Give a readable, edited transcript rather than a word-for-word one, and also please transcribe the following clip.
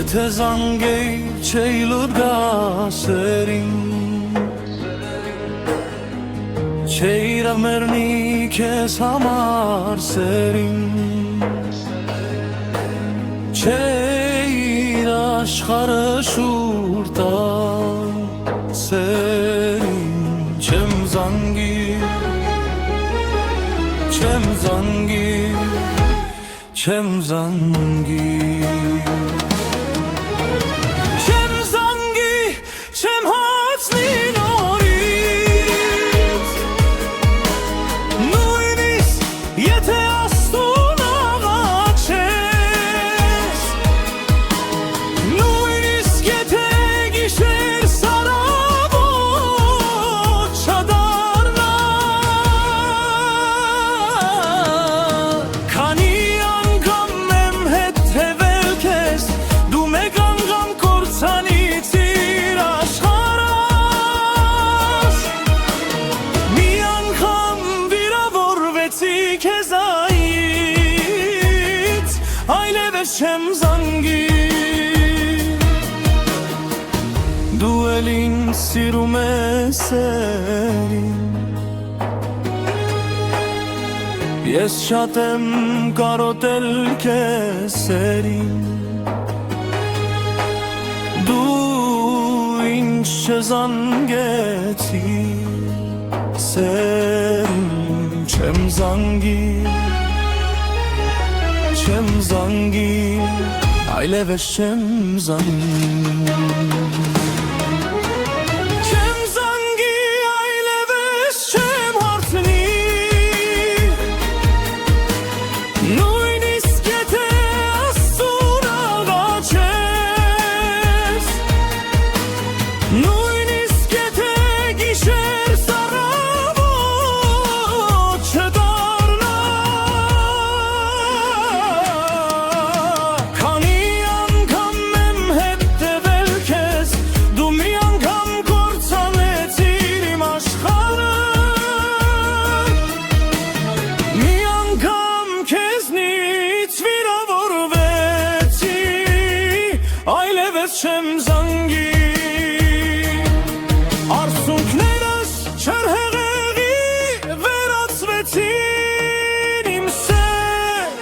Եթե զանգեի չէի լուգա սերին Չէի ռավմերնի քեզ համար սերին Չէի աշխարը շուր տալ սերին Չեմ զանգի Չեմ զանգի Չեմ զանգի Չեմ զանգի Դու էլ ինձ սիրում ես սերին Ես շատ եմ կարոտել քեզ սերին Դու ինձ չզանգեցի սերին Չեմ զանգի Չեմ զանգի, այլևս չեմ զանգի Չեմ զանգի, այլևս չեմ հարցնի Նույնիսկ եթե Աստծուն աղաչես Նույնիսկ եթե գիշեր սառավոտ չդառնա Չեմ զանգի Արցունքներս չրհեղեղի վերածվեցին իմ սեր